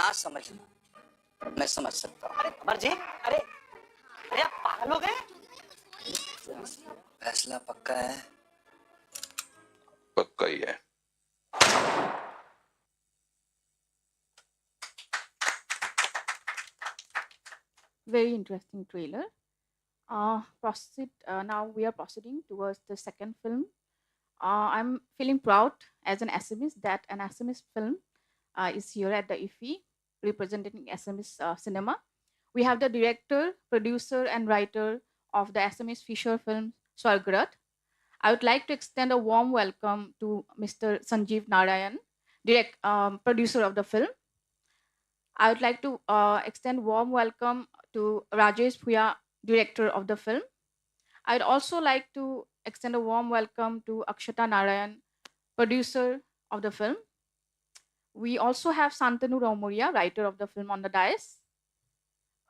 ना समझना मैं समझ सकता हूँ। अरे अमर जी, अरे अरे आप पागल हो गए? फैसला पक्का है? पक्का ही है। Very interesting trailer. Now we are proceeding towards the second film. I'm feeling proud as an Assamese that an Assamese film is here at the IFFI representing Assamese cinema. We have the director, producer, and writer of the Assamese feature film Swargarath. I would like to extend a warm welcome to Mr. Sanjeev Narayan, producer of the film. I would like to extend warm welcome to Rajesh Puya, director of the film. I'd also like to extend a warm welcome to Akshata Narayan, producer of the film. We also have Santanu Raumoria, writer of the film, on the dais.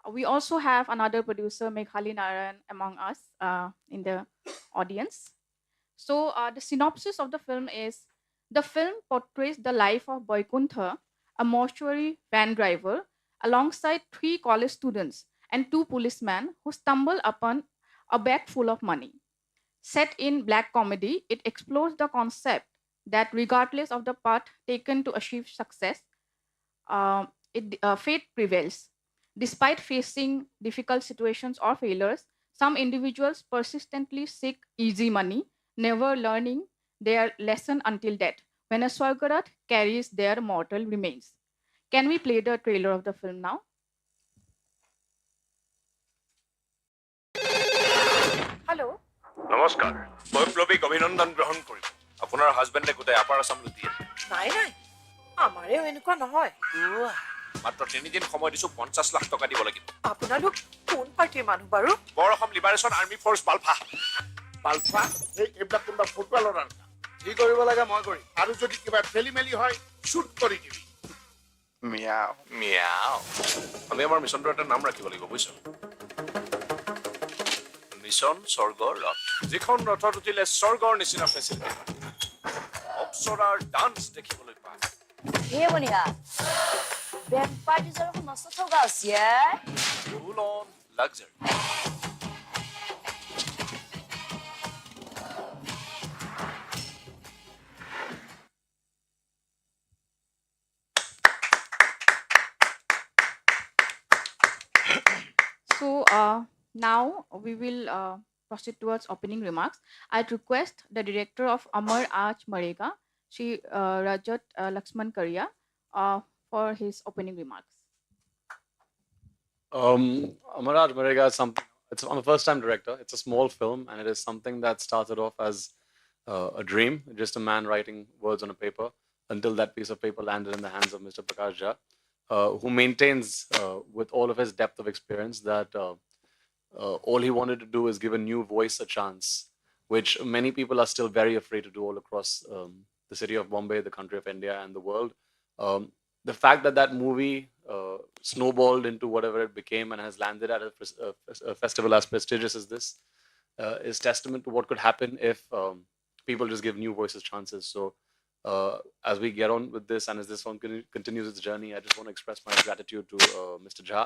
We also have another producer, Meghali Narayan, among us in the audience. So the synopsis of the film is: the film portrays the life of Boykuntha, a mortuary van driver, alongside 3 college students and 2 policemen who stumble upon a bag full of money. Set in black comedy, it explores the concept that regardless of the path taken to achieve success, fate prevails. Despite facing difficult situations or failures, some individuals persistently seek easy money, never learning their lesson until death, when a Swargarath carries their mortal remains. Can we play the trailer of the film now? Hello. নমস্কাৰ বৈপ্লৱিক অভিনন্দন গ্ৰহণ কৰিব আপোনাৰ হাজবেণ্ডে গোটেই upper Assam লুটি আছে নাই নাই, আমাৰেও এনেকুৱা নহয়। মাত্ৰ 3 দিন সময় দিছো 50 লাখ টকা দিব লাগিব আপোনালোক কোন পাৰ্টিৰ মানুহ বাৰু? বৰ অসম লিবাৰেশ্যন আৰ্মি ফ'ৰ্চ বালফা বালফা এই এইবিলাক কোনোবা ফুটবল ল'ৰাৰ কি কৰিব লাগে মই কৰিম আৰু যদি কিবা খেলি মেলি হয় শ্বুট কৰি দিবি মিয়াও মিয়াও আমি আমাৰ মিছনটোৰ এটা নাম ৰাখিব লাগিব বুজিছ মিছন স্বৰ্গৰ ৰথ যিখন ৰথত উঠিলে স্বৰ্গৰ নিচিনা ফেচিলিটি অপ্সৰাৰ ডান্স দেখিবলৈ পায় হে বনিয়া বেক পাৰ্টি জৰক মস্ত থকা আছে full on luxury So now we will proceed towards opening remarks. I'd request the director of Amar Aaj Marega, Shri Rajat Laxman Karia, for his opening remarks. Amar Aaj Marega is something. I'm a first-time director. It's a small film, and it is something that started off as a dream, just a man writing words on a paper, until that piece of paper landed in the hands of Mr. Prakash Jha, who maintains, with all of his depth of experience, that all he wanted to do is give a new voice a chance, which many people are still very afraid to do all across the city of Bombay, the country of India, and the world. The fact that that movie snowballed into whatever it became and has landed at a festival as prestigious as this is testament to what could happen if people just give new voices chances. So as we get on with this and as this film continues its journey, I just want to express my gratitude to Mr. Jha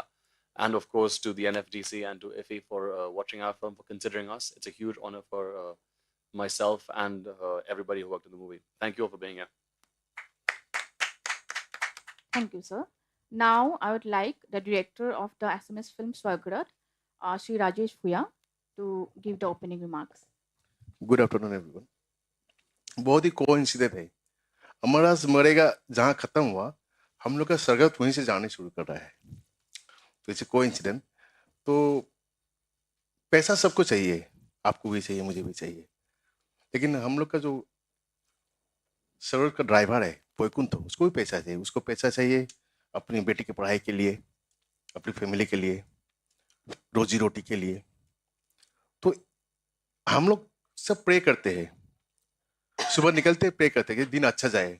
and of course to the NFDC and to IFFI for watching our film, for considering us. It's a huge honor for myself and everybody who worked in the movie. Thank you all for being here. Thank you, sir. Now I would like the director of the SMS film Swargarath, Shri Rajesh Puya, to give the opening remarks. Good afternoon everyone. बहुत ही coincident है, अमर आज मरेगा जहाँ खत्म हुआ हम लोग का सरगत वहीं से जाने शुरू कर रहा है। तो इट्स कोइंसिडेंट। तो पैसा सबको चाहिए, आपको भी चाहिए, मुझे भी चाहिए, लेकिन हम लोग का जो सरगत का ड्राइवर है वैकुंठ, उसको भी पैसा चाहिए। उसको पैसा चाहिए अपनी बेटी की पढ़ाई के लिए, अपनी फैमिली के लिए, रोजी रोटी के लिए। तो हम लोग सब प्रे करते हैं, सुबह निकलते प्रे करते हैं कि दिन अच्छा जाए,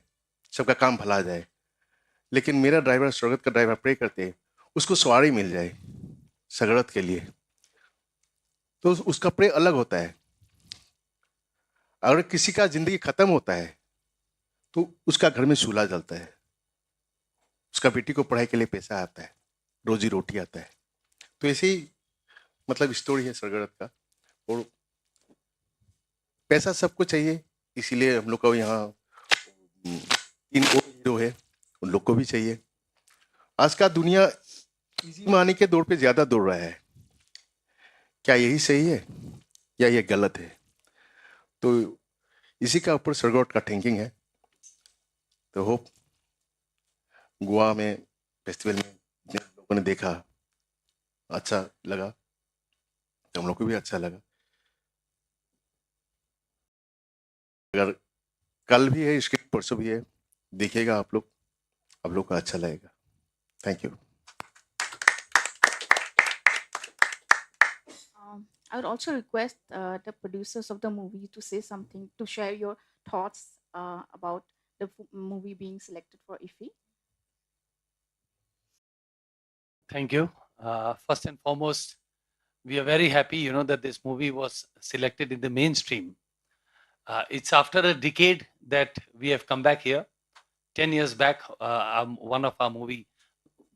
सबका काम भला जाए। लेकिन मेरा ड्राइवर, स्वर्गत का ड्राइवर, प्रे करते हैं उसको सवारी मिल जाए सगरत के लिए। तो उसका प्रे अलग होता है। अगर किसी का जिंदगी खत्म होता है तो उसका घर में चूल्हा जलता है। उसका बेटी को पढ़ाई के लिए पैसा आता है, रोजी रोटी आता है। तो ऐसे ही मतलब स्टोरी है सरगरत का। और पैसा सबको चाहिए, इसीलिए हम लोग को यहाँ तीन और हीरो है, उन लोग को भी चाहिए। आज का दुनिया इजी मनी के दौर पे ज्यादा दौड़ रहा है। क्या यही सही है या ये गलत है? तो इसी का ऊपर सरगोट का थिंकिंग है। तो होप गोवा में फेस्टिवल में जिन लोगों ने देखा अच्छा लगा, तो हम लोग को भी अच्छा लगा। अगर कल भी है स्क्रीन, परसों भी है, देखिएगा आप लोग को अच्छा लगेगा। Thank you. I would also request the producers of the movie to say something, to share your thoughts about the movie being selected for IFFI. Thank you. First and foremost, we are very happy, that this movie was selected in the mainstream. It's after a decade that we have come back here. 10 years back, one of our movie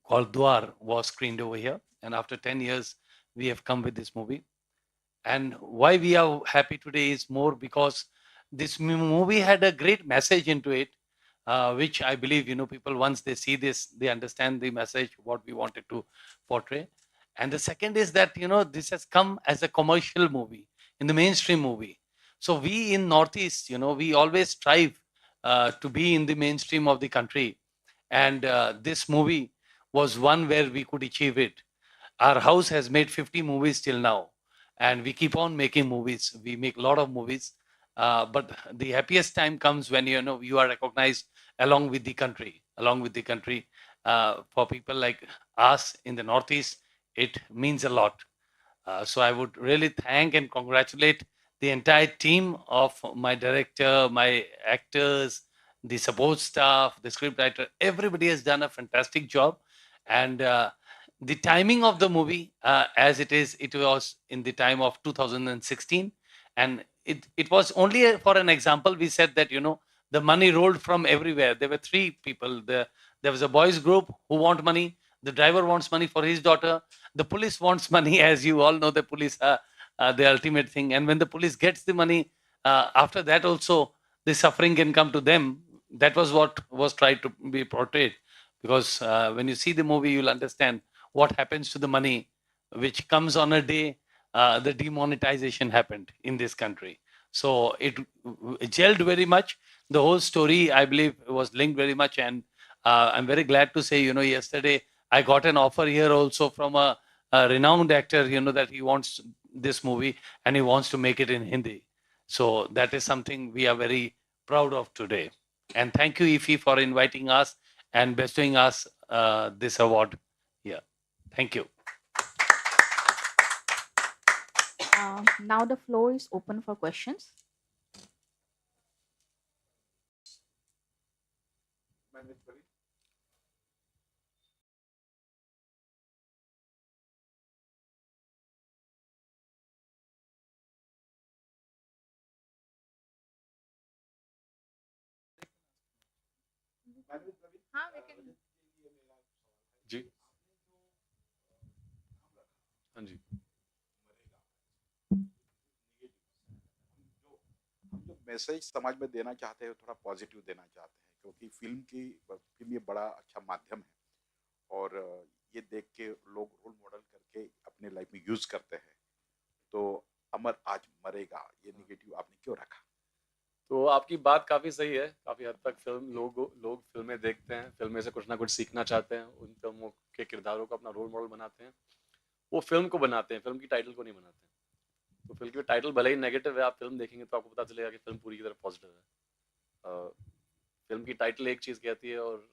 called Dwar was screened over here. And after 10 years, we have come with this movie. And why we are happy today is more because this movie had a great message into it, which I believe, people, once they see this, they understand the message, what we wanted to portray. And the second is that, this has come as a commercial movie, in the mainstream movie. So we in Northeast, we always strive to be in the mainstream of the country. And this movie was one where we could achieve it. Our house has made 50 movies till now, and we keep on making movies. We make a lot of movies, but the happiest time comes when you are recognized along with the country. For people like us in the Northeast, it means a lot. So I would really thank and congratulate the entire team of my director, my actors, the support staff, the scriptwriter. Everybody has done a fantastic job, and the timing of the movie, as it was in the time of 2016, and it was only for an example. We said that the money rolled from everywhere. There were three people. There was a boys group who want money. The driver wants money for his daughter. The police wants money, as you all know. The police are the ultimate thing. And when the police gets the money, after that also the suffering can come to them. That was what was tried to be portrayed. Because when you see the movie, you'll understand what happens to the money, which comes on a day the demonetization happened in this country. So it gelled very much. The whole story, I believe, was linked very much. And I'm very glad to say, yesterday I got an offer here also from a renowned actor, that he wants this movie and he wants to make it in Hindi. So that is something we are very proud of today. And thank you, IFFI, for inviting us and bestowing us this award here. Thank you. Now the floor is open for questions. जी हाँ जी हम जो message समाज में देना चाहते हैं थोड़ा positive देना चाहते हैं, क्योंकि फिल्म ये बड़ा अच्छा माध्यम है और ये देख के लोग रोल मॉडल करके अपने लाइफ में यूज करते हैं। तो अमर आज मरेगा ये निगेटिव आपने क्यों रखा? तो आपकी बात काफी सही है। काफी हद तक लोग फिल्में देखते हैं, फिल्में से कुछ ना कुछ सीखना चाहते हैं, उन फिल्मों के किरदारों को अपना रोल मॉडल बनाते हैं, वो फिल्म को बनाते हैं, फिल्म की टाइटल को नहीं बनाते हैं। तो फिल्म की टाइटल भले ही नेगेटिव है, आप फिल्म देखेंगे तो आपको पता चलेगा कि फिल्म पूरी की तरह पॉजिटिव है। फिल्म की टाइटल एक चीज कहती है और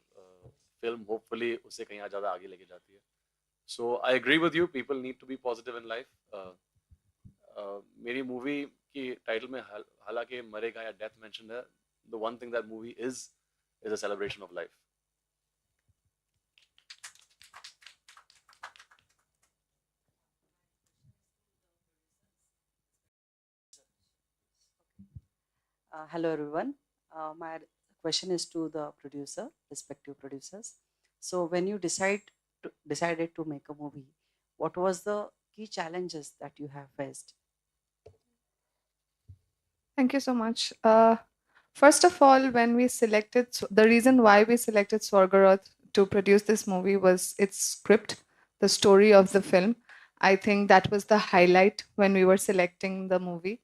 फिल्म होपफुली उससे कहीं ज्यादा आगे लेके जाती है। So I agree with you, people need to be positive in life. मेरी मूवी की टाइटल में हालांकि मरेगा या डेथ मेंशन है, the one thing that movie is a celebration of life. Hello everyone. My question is to the respective producers. So when you decided to make a movie, what was the key challenges that you have faced? Thank you so much. First of all, when we selected, the reason why we selected Swargarath to produce this movie was its script, the story of the film. I think that was the highlight when we were selecting the movie.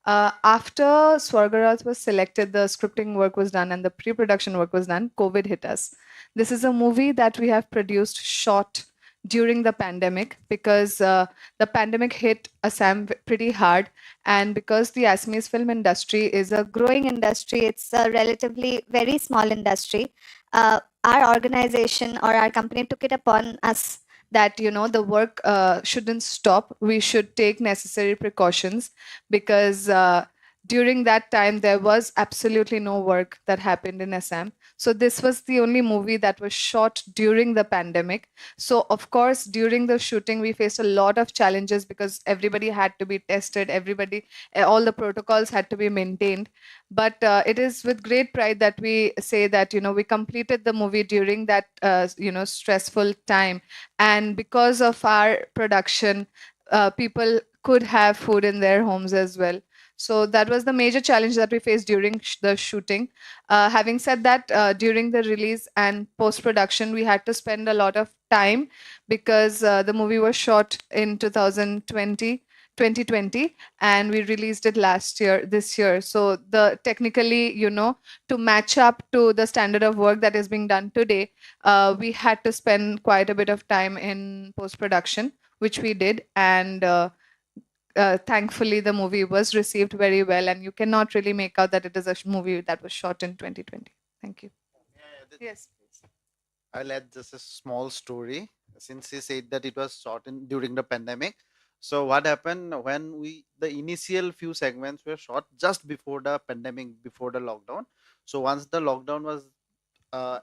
After Swargarath was selected, the scripting work was done and the pre-production work was done. COVID hit us. This is a movie that we have produced, shot during the pandemic, because the pandemic hit Assam pretty hard, and because the Assamese film industry is a growing industry, it's a relatively very small industry. Our organization or our company took it upon us that the work shouldn't stop. We should take necessary precautions, because during that time there was absolutely no work that happened in Assam. So this was the only movie that was shot during the pandemic. So of course, during the shooting, we faced a lot of challenges because everybody had to be tested, all the protocols had to be maintained. But it is with great pride that we say that we completed the movie during that stressful time, and because of our production, people could have food in their homes as well. So that was the major challenge that we faced during the shooting. Having said that, during the release and post production, we had to spend a lot of time, because the movie was shot in 2020, and we released it this year. So the technically, to match up to the standard of work that is being done today, we had to spend quite a bit of time in post production, which we did. And thankfully, the movie was received very well, and you cannot really make out that it is a movie that was shot in 2020. Thank you. Yes, please. I'll add just a small story. Since he said that it was shot during the pandemic, so what happened when the initial few segments were shot just before the pandemic, before the lockdown. So once the lockdown was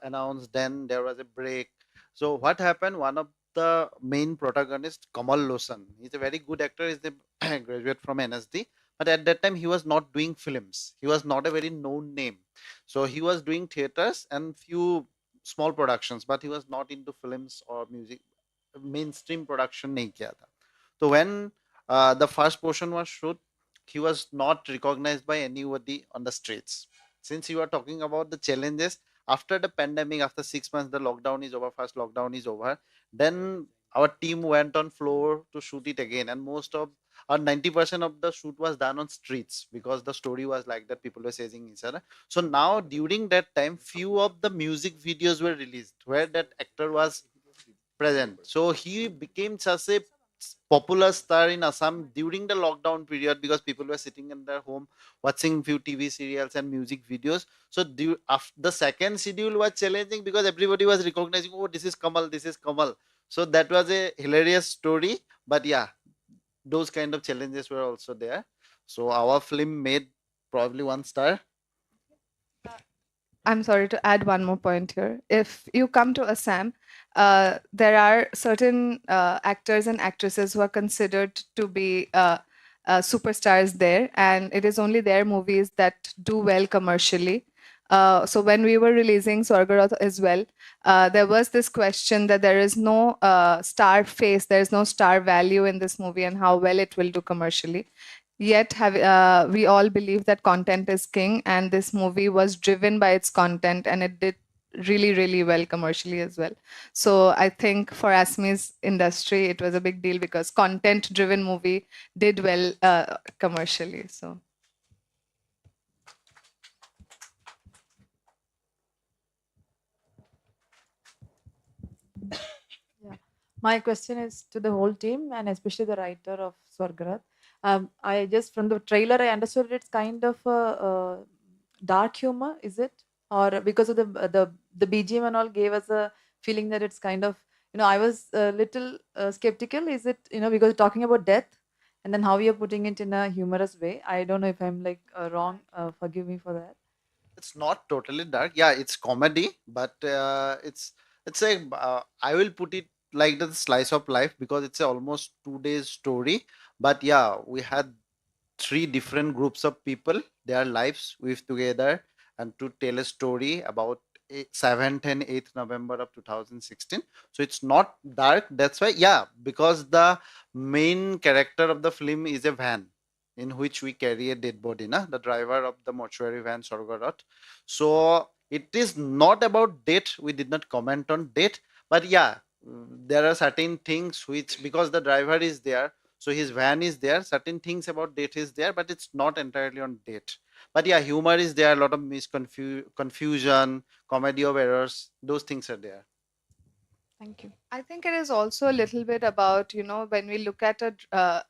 announced, then there was a break. So what happened? One of the main protagonist, Kamal Losan, he's a very good actor. He's a graduate from NSD, but at that time he was not doing films. He was not a very known name. So he was doing theaters and few small productions, but he was not into films or music. Mainstream production nahi kiya tha. So when the first portion was shoot, he was not recognized by anybody on the streets. Since you are talking about the challenges after the pandemic, after 6 months, the lockdown is over. First lockdown is over. Then our team went on floor to shoot it again, and most of 90% of the shoot was done on streets, because the story was like that. People were chasing each other. So now during that time, few of the music videos were released where that actor was present. So he became such a popular star in Assam during the lockdown period, because people were sitting in their home watching few TV serials and music videos. So after the second schedule was challenging, because everybody was recognizing, oh, this is Kamal, this is Kamal. So that was a hilarious story. But yeah, those kind of challenges were also there. So our film made probably 1 star. I'm sorry to add one more point here. If you come to Assam, there are certain actors and actresses who are considered to be superstars there, and it is only their movies that do well commercially. So when we were releasing Swargarath as well, there was this question that there is no star face, there is no star value in this movie and how well it will do commercially. Yet we all believe that content is king, and this movie was driven by its content, and it did really, really well commercially as well. So I think for Assamese industry, it was a big deal, because content-driven movie did well commercially. So. Yeah. My question is to the whole team and especially the writer of Swargarath. I just from the trailer I understood it's kind of a dark humor, is it? Or because of the BGM and all gave us a feeling that it's kind of I was a little skeptical. Is it because talking about death and then how you're putting it in a humorous way? I don't know if I'm like wrong. Forgive me for that. It's not totally dark. Yeah, it's comedy, but it's a I will put it like the slice of life, because it's a almost 2 days story. But yeah, we had 3 different groups of people, their lives with together, and to tell a story about 7th and 8th November of 2016. So it's not dark. That's why, yeah, because the main character of the film is a van in which we carry a dead body, na? The driver of the mortuary van, Swargarath. So it is not about death. We did not comment on death, but yeah, there are certain things which, because the driver is there, so his van is there, certain things about death is there, but it's not entirely on death. But yeah, humor is there, a lot of confusion, comedy of errors, those things are there. Thank you. I think it is also a little bit about, when we look at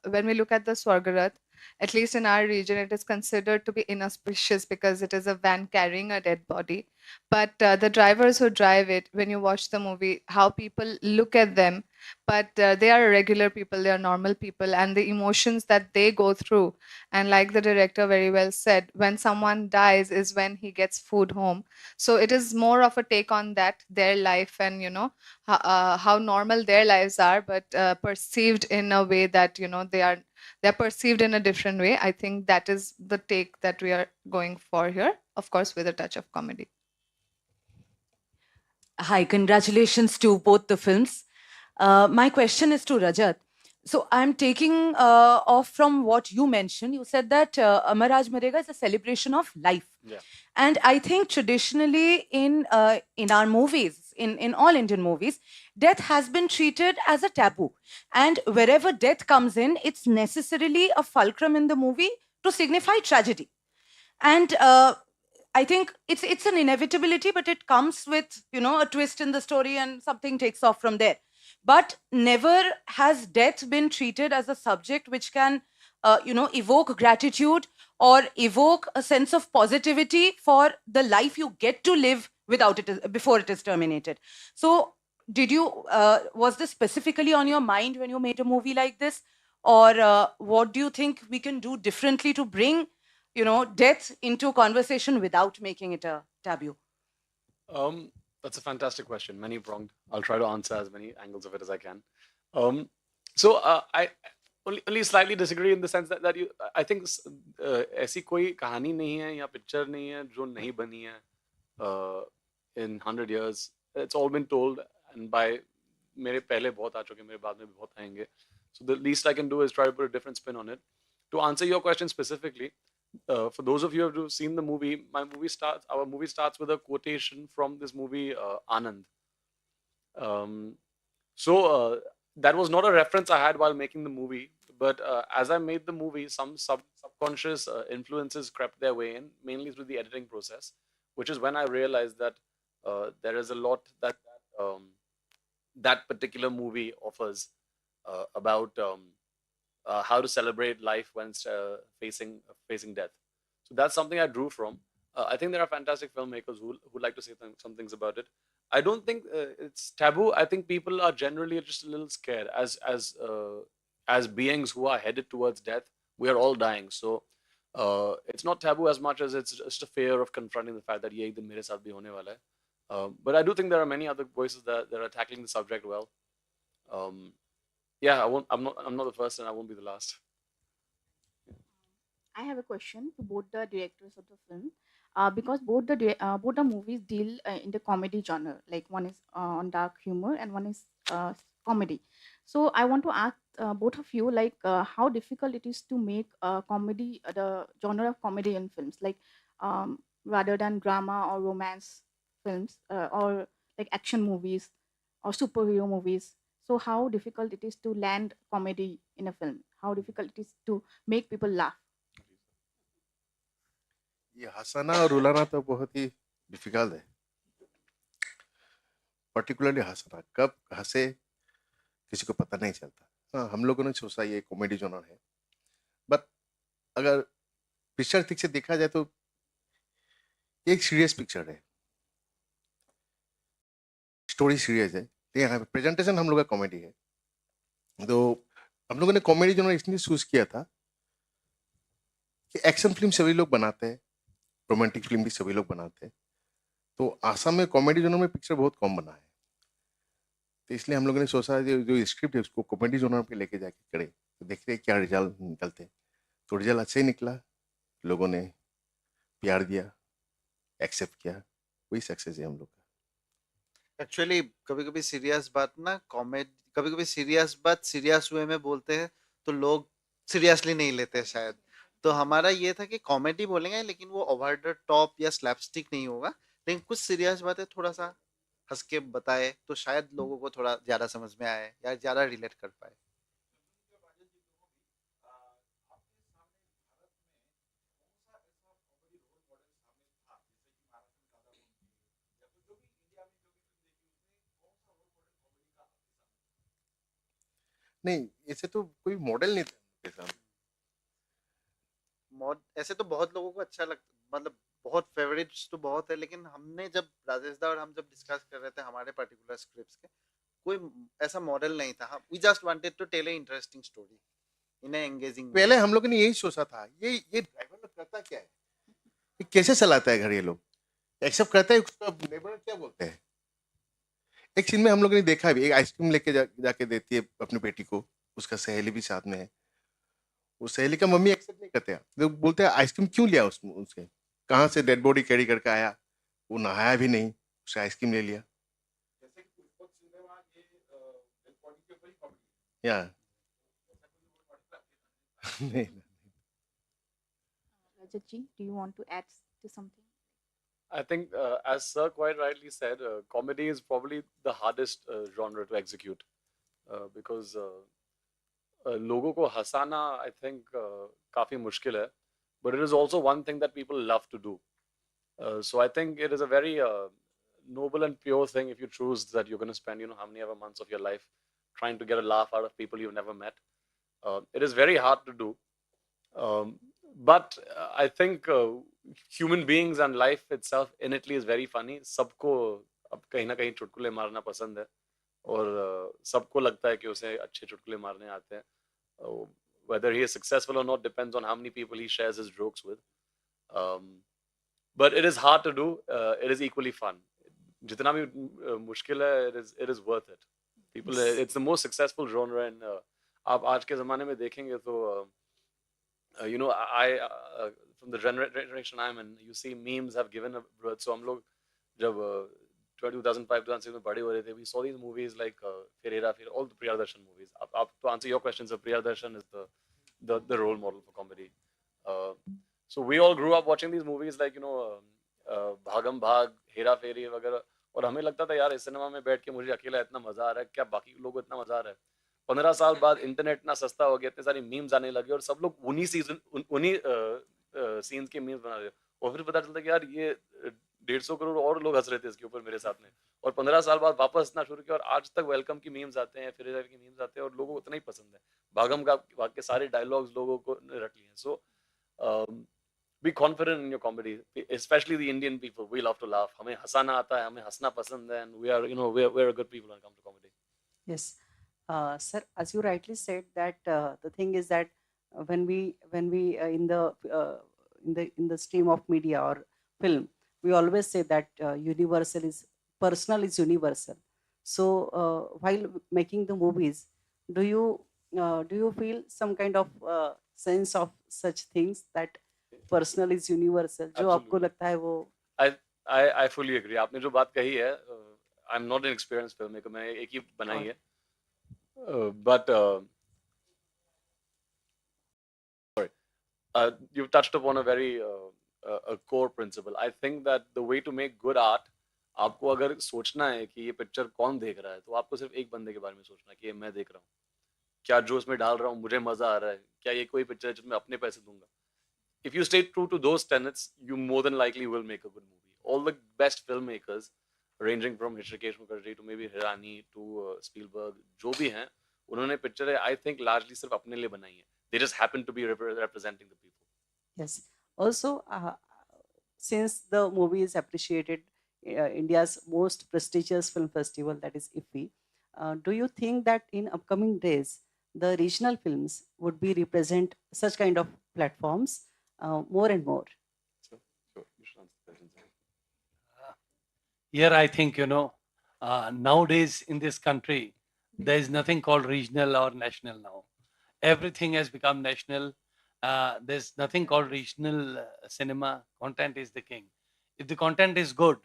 when we look at the Swargarath, at least in our region, it is considered to be inauspicious because it is a van carrying a dead body. But the drivers who drive it, when you watch the movie, how people look at them, but they are regular people, they are normal people, and the emotions that they go through. And like the director very well said, when someone dies is when he gets food home. So it is more of a take on that, their life, and how normal their lives are, but perceived in a way that they're perceived in a different way. I think that is the take that we are going for here, of course, with a touch of comedy. Hi, congratulations to both the films. My question is to Rajat. So I'm taking off from what you mentioned. You said that Amar Aaj Marega is a celebration of life. Yeah. And I think traditionally in our movies, in all Indian movies, death has been treated as a taboo. And wherever death comes in, it's necessarily a fulcrum in the movie to signify tragedy. And I think it's an inevitability, but it comes with a twist in the story and something takes off from there. But never has death been treated as a subject which can evoke gratitude or evoke a sense of positivity for the life you get to live without it before it is terminated. So did you was this specifically on your mind when you made a movie like this, or what do you think we can do differently to bring death into conversation without making it a taboo? That's a fantastic question, many pronged. I'll try to answer as many angles of it as I can. So I only slightly disagree in the sense that I think ऐसी कोई कहानी नहीं है या picture नहीं है जो नहीं बनी है in 100 years. It's all been told, and by मेरे पहले बहुत आ चुके, मेरे बाद में भी बहुत आएंगे. So the least I can do is try to put a different spin on it. To answer your question specifically, for those of you who have seen the movie, our movie starts with a quotation from this movie, Anand. So that was not a reference I had while making the movie, but as I made the movie, some subconscious influences crept their way in, mainly through the editing process, which is when I realized that there is a lot that that particular movie offers about how to celebrate life when facing death. So that's something I drew from. I think there are fantastic filmmakers who like to say some things about it. I don't think it's taboo. I think people are generally just a little scared as beings who are headed towards death. We are all dying, so it's not taboo as much as it's just a fear of confronting the fact that ye ek din mere saath bhi hone wala hai. But I do think there are many other voices that are tackling the subject well. Yeah, I'm not the first, and I won't be the last. I have a question to both the directors of the film, because both the movies deal in the comedy genre. Like one is on dark humor and one is comedy. So I want to ask both of you, like how difficult it is to make comedy, the genre of comedy in films, like rather than drama or romance films, or like action movies or superhero movies. So how difficult it is to land comedy in a film? How difficult it is to make people laugh? ये हंसाना और रुलाना तो बहुत ही difficult है. Particularly हंसना, कब हंसे किसी को पता नहीं चलता. हाँ, हम लोगों ने सोचा ये कॉमेडी जॉनर है, बट अगर पिक्चर ठीक से देखा जाए तो एक सीरियस पिक्चर है, स्टोरी सीरियस है. यहाँ पे प्रेजेंटेशन हम लोग का कॉमेडी है. तो हम लोगों ने कॉमेडी जॉनर इसलिए चूज किया था कि एक्शन फिल्म सभी लोग बनाते हैं, रोमांटिक फिल्म भी सभी लोग बनाते हैं. तो आसाम में कॉमेडी जोनर में पिक्चर बहुत कम बना है. तो इसलिए हम लोगों ने सोचा जो स्क्रिप्ट है उसको कॉमेडी जोनर पे लेके जाके करें, तो देखते हैं क्या रिजल्ट निकलते. तो रिजल्ट अच्छा ही निकला, लोगों ने प्यार दिया, एक्सेप्ट किया, वही सक्सेस है हम लोग का. एक्चुअली कभी कभी सीरियस बात ना कॉमेडी, कभी कभी सीरियस बात सीरियस वे में बोलते हैं तो लोग सीरियसली नहीं लेते शायद। तो हमारा ये था कि कॉमेडी बोलेंगे लेकिन वो ओवर द टॉप या स्लैपस्टिक नहीं होगा, लेकिन कुछ सीरियस बातें थोड़ा सा हंस के बताए तो शायद लोगों को थोड़ा ज्यादा समझ में आए या ज्यादा रिलेट कर पाए। नहीं, ऐसे तो कोई मॉडल नहीं था उनके सामने। ऐसे तो बहुत लोगों को अच्छा लगता, मतलब बहुत फेवरेट्स तो बहुत है, लेकिन हमने जब राजेश दा और हम जब डिस्कस कर रहे थे हमारे पर्टिकुलर स्क्रिप्ट्स के, कोई ऐसा मॉडल नहीं था। We just wanted to tell a interesting story in a engaging way. पहले हम लोगों ने यही सोचा था, ये ड्राइवर लोग करता क्या है, ये कैसे चलाता है घर, ये लोग एक्सेप्ट करता है, उसका नेबर क्या बोलते हैं। एक सीन में हम लोगों ने देखा भी, एक आइसक्रीम लेके जाके देती है अपनी बेटी को, उसका सहेली भी साथ में है, वो सहेली का मम्मी एक्सेप्ट नहीं करते हैं, लोग बोलते हैं आइसक्रीम क्यों लिया उसके, कहाँ से डेड बॉडी कैरी करके आया, वो नहाया भी नहीं, उसे आइसक्रीम ले लिया। या नहीं, Rajat ji, do you want to add to something? I think, as Sir quite rightly said, comedy is probably the hardest genre to execute because लोगों को हंसाना, I think, काफी मुश्किल है, but it is also one thing that people love to do. So I think it is a very noble and pure thing if you choose that you're going to spend, how many ever months of your life trying to get a laugh out of people you've never met. It is very hard to do. But I think human beings and life itself innately is very funny. सबको अब कहीं ना कहीं चुटकुले मारना पसंद है और सबको लगता है कि उसे अच्छे चुटकुले मारने आते हैं. Whether he is successful or not depends on how many people he shares his jokes with. But it is hard to do. It is equally fun. जितना भी मुश्किल है, it is worth it. People, it's the most successful genre, and आप आज के ज़माने में देखेंगे तो I from the generation I'm in, you see memes have given a birth. So हम लोग जब 2005 2006 में बड़े हो रहे थे, we saw these movies like फिर all the Priyadarshan movies. To answer your question, so Priyadarshan is the role model for comedy. So we all grew up watching these movies like भागम भाग, हेरा फेरी वगैरह, और हमें लगता था यार इस सिनेमा में बैठ के मुझे अकेला इतना मजा आ रहा है, क्या बाकी लोगों को इतना मजा आ रहा है. 15 साल बाद इंटरनेट इतना सस्ता हो गया, इतने सारे मीम्स आने लगे और सब लोग उन्हीं सीन्स के मीम्स बना रहे हैं, और फिर पता चलता है कि यार ये 150 करोड़ और लोग हंस रहे थे इसके ऊपर मेरे साथ में, और 15 साल बाद वापस हंसना शुरू किया और आज तक वेलकम की मीम्स आते हैं, फिर के मीम्स आते हैं और लोगों को उतना ही पसंद है. भागम भाग के सारे डायलॉग्स लोगों को रट लिए हैं. सो be confident in your comedy, especially the Indian people. We love to laugh. हमें हंसाना आता है, हमें हंसना पसंद है, and we are, we're a good people when it comes to comedy. Yes. Sir, as you rightly said that the thing is that when we in the stream of media or film, we always say that personal is universal. So while making the movies, do you feel some kind of sense of such things that personal is universal? जो आपको लगता है वो. I fully agree. आपने जो बात कही है, I'm not an experienced filmmaker. मैं एक ही बनाई है. But sorry, you've touched upon a very a core principle. I think that the way to make good art, आपको अगर सोचना है कि ये पिक्चर कौन देख रहा है, तो आपको सिर्फ एक बंदे के बारे में सोचना है कि ये मैं देख रहा हूँ, क्या जो उसमें डाल रहा हूँ मुझे मजा आ रहा है, क्या ये कोई पिक्चर है जिसमें अपने पैसे दूंगा. If you stay true to those tenets, you more than likely will make a good movie. All the best filmmakers, ranging from Hrishikesh Mukherjee to maybe Hirani to Spielberg, जो भी हैं, उन्होंने पिक्चरें I think largely सिर्फ अपने लिए बनाई हैं. They just happen to be representing the people. Yes. Also, since the movie is appreciated, India's most prestigious film festival, that is IFFI, do you think that in upcoming days, the regional films would be represent such kind of platforms more and more? Here, I think, nowadays in this country, there is nothing called regional or national now. Everything has become national. There's nothing called regional cinema. Content is the king. If the content is good,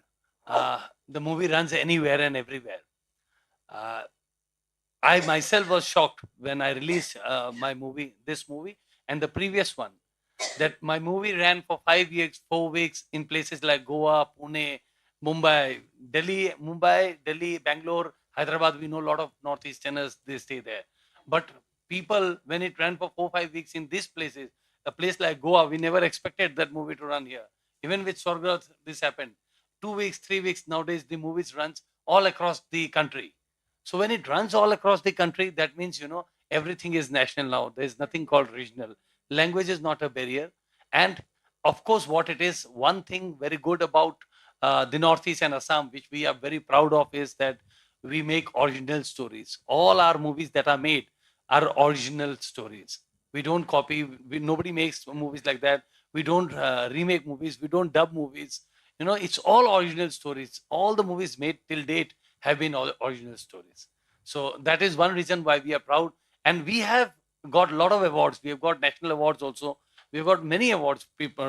the movie runs anywhere and everywhere. I myself was shocked when I released this movie, and the previous one, that my movie ran for 5 weeks, 4 weeks in places like Goa, Pune, Delhi, Bangalore, Hyderabad. We know a lot of Northeasterners, they stay there. But people, when it ran for 4, 5 weeks in these places, a place like Goa, we never expected that movie to run here. Even with Swargarath, this happened. 2 weeks, 3 weeks, nowadays the movies runs all across the country. So when it runs all across the country, that means, everything is national now. There's nothing called regional. Language is not a barrier. And of course, what it is, one thing very good about the Northeast and Assam, which we are very proud of, is that we make original stories. All our movies that are made are original stories. We don't copy. Nobody makes movies like that. We don't remake movies. We don't dub movies. It's all original stories. All the movies made till date have been all original stories. So that is one reason why we are proud. And we have got a lot of awards. We have got national awards also. We've got many awards,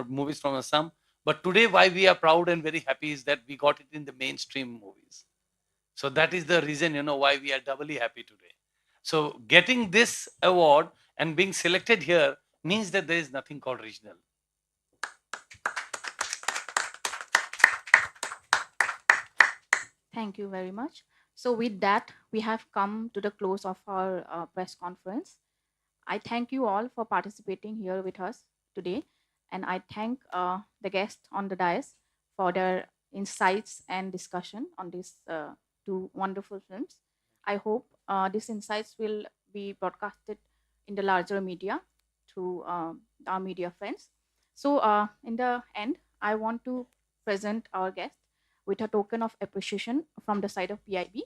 movies from Assam. But today, why we are proud and very happy is that we got it in the mainstream movies. So that is the reason, why we are doubly happy today. So getting this award and being selected here means that there is nothing called regional. Thank you very much. So with that, we have come to the close of our press conference. I thank you all for participating here with us today. And I thank the guests on the dais for their insights and discussion on these two wonderful films. I hope these insights will be broadcasted in the larger media through our media friends. So in the end, I want to present our guest with a token of appreciation from the side of PIB.